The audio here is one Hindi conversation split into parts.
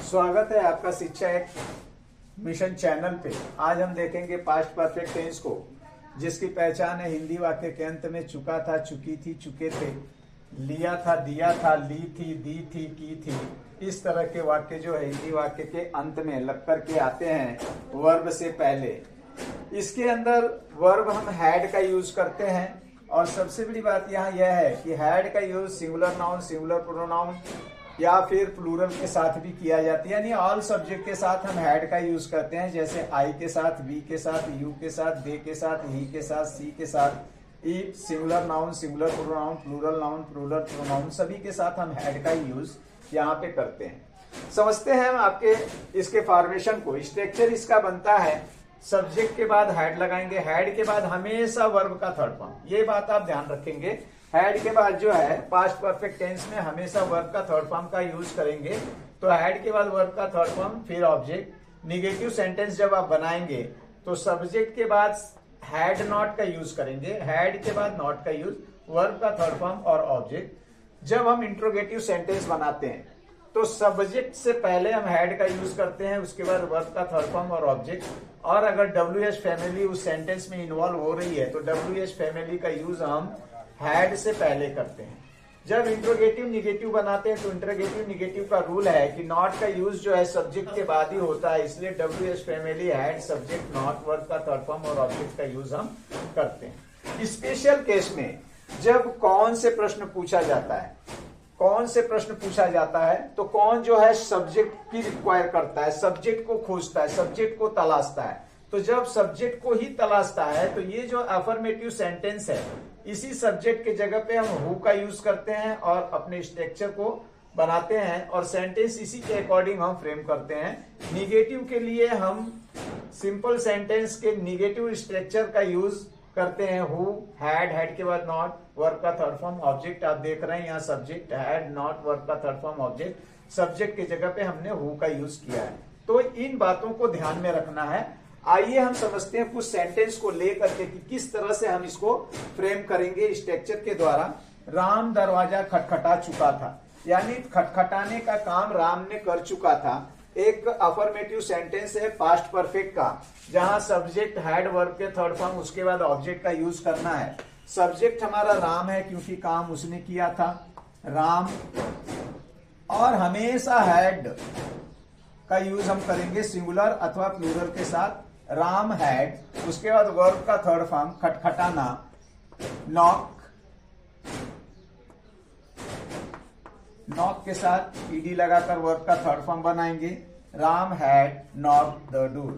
स्वागत है आपका शिक्षा एक मिशन चैनल पे। आज हम देखेंगे पास्ट परफेक्ट टेंस को, जिसकी पहचान है हिंदी वाक्य के अंत में चुका था, चुकी थी, चुके थे, लिया था, दिया था, ली थी, दी थी, की थी। इस तरह के वाक्य जो है हिंदी वाक्य के अंत में लग करके आते हैं वर्ब से पहले। इसके अंदर वर्ब हम हैड का यूज करते हैं, और सबसे बड़ी बात यहाँ यह है कि हैड का use singular noun, singular pronoun या फिर प्लूरल के साथ भी किया जाता है। यानी ऑल सब्जेक्ट के साथ हम हैड का यूज करते हैं, जैसे आई के साथ, वी के साथ, यू के साथ, दे के साथ, ही के साथ, सी के साथ, E singular noun, singular pronoun, plural noun, plural pronoun सभी के साथ हम हैड का यूज यहाँ पे करते हैं। समझते हैं हम आपके इसके फॉर्मेशन को। स्ट्रक्चर इसका बनता है, सब्जेक्ट के बाद हैड लगाएंगे, हैड के बाद हमेशा वर्ब का थर्ड फॉर्म। ये बात आप ध्यान रखेंगे, हैड के बाद जो है पास्ट परफेक्ट टेंस में हमेशा वर्ब का थर्ड फॉर्म का यूज करेंगे। तो हैड के बाद वर्ब का थर्ड फॉर्म, फिर ऑब्जेक्ट। निगेटिव सेंटेंस जब आप बनाएंगे तो सब्जेक्ट के बाद हैड नॉट का यूज करेंगे, हैड के बाद नॉट का यूज, वर्ब का थर्ड फॉर्म और ऑब्जेक्ट। जब हम इंट्रोगेटिव सेंटेंस बनाते हैं तो सब्जेक्ट से पहले हम हैड का यूज करते हैं, उसके बाद वर्ब का थर्ड फॉर्म और ऑब्जेक्ट। और अगर WH फैमिली उस सेंटेंस में इन्वॉल्व हो रही है तो WH फैमिली का यूज हम हैड से पहले करते हैं। जब इंट्रोगेटिव निगेटिव बनाते हैं तो इंट्रोगेटिव निगेटिव का रूल है कि नॉट का यूज जो है सब्जेक्ट के बाद ही होता है, इसलिए WH family, had, subject, not, verb का थर्ड फॉर्म और ऑब्जेक्ट का यूज हम करते हैं। स्पेशल केस में जब कौन से प्रश्न पूछा जाता है, कौन से प्रश्न पूछा जाता है तो कौन जो है सब्जेक्ट की रिक्वायर करता है, सब्जेक्ट को खोजता है, सब्जेक्ट को तलाशता है। तो जब सब्जेक्ट को ही तलाशता है तो ये जो अफर्मेटिव सेंटेंस है, इसी सब्जेक्ट के जगह पे हम हु का यूज करते हैं और अपने स्ट्रक्चर को बनाते हैं, और सेंटेंस इसी के अकॉर्डिंग हम फ्रेम करते हैं। निगेटिव के लिए हम सिंपल सेंटेंस के निगेटिव स्ट्रक्चर का यूज करते हैं, हु, हैड, हैड के बाद नॉट, वर्ब का थर्ड फॉर्म, ऑब्जेक्ट। आप देख रहे हैं यहाँ सब्जेक्ट, हैड, नॉट, वर्ब का थर्ड फॉर्म, ऑब्जेक्ट। सब्जेक्ट की जगह पे हमने हु का यूज किया है। तो इन बातों को ध्यान में रखना है। आइए हम समझते हैं कुछ सेंटेंस को लेकर के कि किस तरह से हम इसको फ्रेम करेंगे स्ट्रक्चर के द्वारा। राम दरवाजा खटखटा चुका था, यानी खटखटाने का काम राम ने कर चुका था। एक अफर्मेटिव सेंटेंस है पास्ट परफेक्ट का, जहां सब्जेक्ट, हैड, वर्ब के थर्ड फॉर्म, उसके बाद ऑब्जेक्ट का यूज करना है। सब्जेक्ट हमारा राम है क्योंकि काम उसने किया था, राम। और हमेशा हैड का यूज हम करेंगे सिंगुलर अथवा प्लूरल के साथ, राम हैड। उसके बाद वर्ब का थर्ड फॉर्म खटखटाना, नॉक, नॉक के साथ ईडी लगाकर वर्ब का थर्ड फॉर्म बनाएंगे, Ram had knock the door,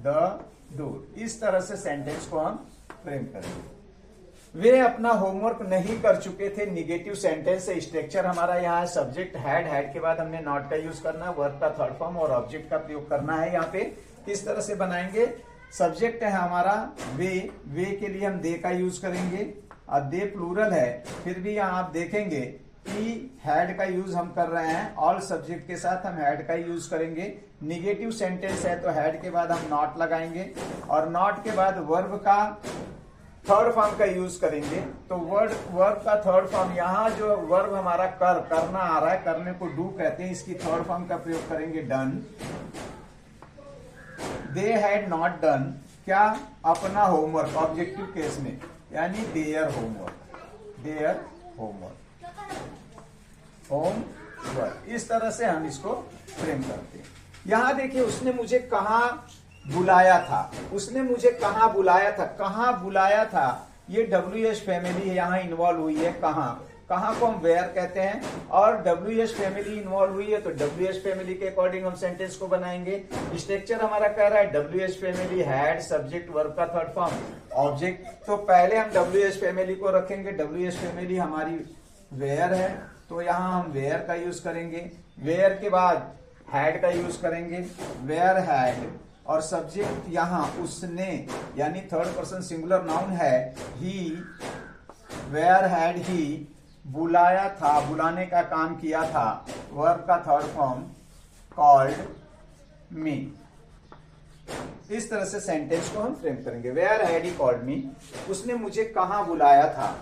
the door. इस तरह से सेंटेंस को हम फ्रेम करेंगे। वे अपना होमवर्क नहीं कर चुके थे, निगेटिव सेंटेंस है। स्ट्रक्चर हमारा यहाँ है सब्जेक्ट, हैड, हैड के बाद हमने नॉट का यूज करना है, वर्ब का थर्ड फॉर्म और ऑब्जेक्ट का प्रयोग करना है। यहाँ पे किस तरह से बनाएंगे, सब्जेक्ट है हमारा वे, वे के लिए हम दे का यूज करेंगे, और दे प्लूरल है। फिर भी यहाँ आप देखेंगे कि हैड का यूज हम कर रहे हैं, ऑल सब्जेक्ट के साथ हम हैड का यूज करेंगे। निगेटिव सेंटेंस है तो हैड के बाद हम नॉट लगाएंगे, और नॉट के बाद वर्ब का थर्ड फॉर्म का यूज करेंगे। तो वर्ब का थर्ड फॉर्म, यहाँ जो वर्ब हमारा करना आ रहा है, करने को डू कहते हैं, इसकी थर्ड फॉर्म का प्रयोग करेंगे done. They had not done क्या, अपना होमवर्क, ऑब्जेक्टिव केस में, यानी their homework, their homework, homework. इस तरह से हम इसको फ्रेम करते हैं। यहां देखिए, उसने मुझे कहां बुलाया था, उसने मुझे कहां बुलाया था, कहां बुलाया था, ये WH फैमिली यहां इन्वॉल्व हुई है। कहां, कहां को हम वेयर कहते हैं, और WH फैमिली इन्वॉल्व हुई है तो WH फैमिली के अकॉर्डिंग हम सेंटेंस को बनाएंगे। स्ट्रक्चर हमारा कह रहा है WH family, had, subject, verb का थर्ड फॉर्म, ऑब्जेक्ट। तो पहले हम WH फैमिली को रखेंगे। WH फैमिली हमारी वेयर है तो यहां हम वेयर का यूज करेंगे। वेयर के बाद हैड का यूज करेंगे, वेयर हैड। और सब्जेक्ट यहां उसने, यानी थर्ड पर्सन सिंगुलर नाउन है, ही, वेयर हैड ही बुलाया था, बुलाने का काम किया था, वर्ब का थर्ड फॉर्म कॉल्ड मी। इस तरह से सेंटेंस को हम फ्रेम करेंगे। Where had he called me, उसने मुझे कहां बुलाया था,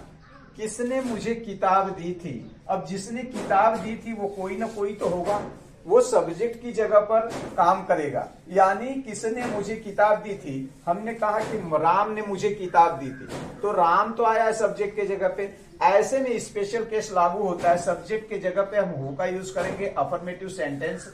किसने मुझे किताब दी थी। अब जिसने किताब दी थी वो कोई ना कोई तो होगा, वो सब्जेक्ट की जगह पर काम करेगा। यानी किसने मुझे किताब दी थी, हमने कहा कि राम ने मुझे किताब दी थी, तो राम तो आया है सब्जेक्ट के जगह पे। ऐसे में स्पेशल केस लागू होता है, सब्जेक्ट के जगह पे हम हु का यूज करेंगे। अफर्मेटिव सेंटेंस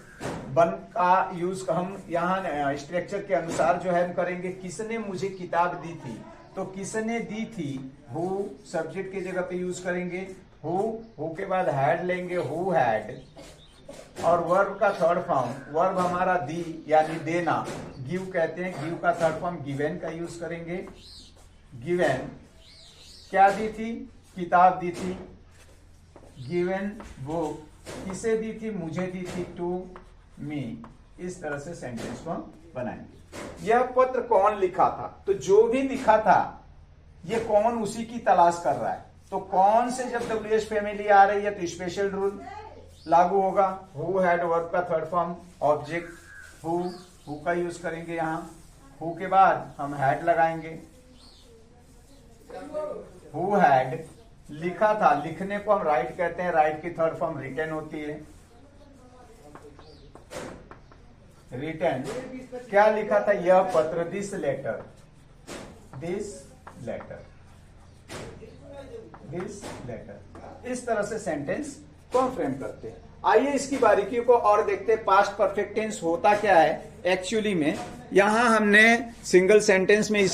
वन का यूज हम यहाँ स्ट्रक्चर के अनुसार जो है हम करेंगे। किसने मुझे किताब दी थी, तो किसने दी थी, हु सब्जेक्ट के जगह पे यूज करेंगे। हु के बाद हैड लेंगे, हु हैड, और वर्ब का थर्ड फॉर्म, वर्ब हमारा दी यानी देना, गिव कहते हैं, गिव का थर्ड फॉर्म गिवन का यूज करेंगे। गिवन क्या दी थी, किताब दी थी। गिवन बुक किसे दी थी, मुझे दी थी, टू मी। इस तरह से सेंटेंस को हम बनाएंगे। यह पत्र कौन लिखा था, तो जो भी लिखा था ये कौन उसी की तलाश कर रहा है। तो कौन से जब WH फैमिली आ रही है तो स्पेशल रूल लागू होगा। हु हैड वर्ब का थर्ड फॉर्म, ऑब्जेक्ट हु का यूज करेंगे यहां। हु के बाद हम हैड लगाएंगे। हु हैड लिखा था, लिखने को हम राइट कहते हैं, राइट की थर्ड फॉर्म रिटन होती है। रिटन क्या लिखा था, यह पत्र, this letter, this letter, this letter. इस तरह से सेंटेंस को हम फ्रेम करते हैं। आइए इसकी बारीकियों को और देखते हैं। पास्ट परफेक्ट टेंस होता क्या है एक्चुअली में। यहां हमने सिंगल सेंटेंस में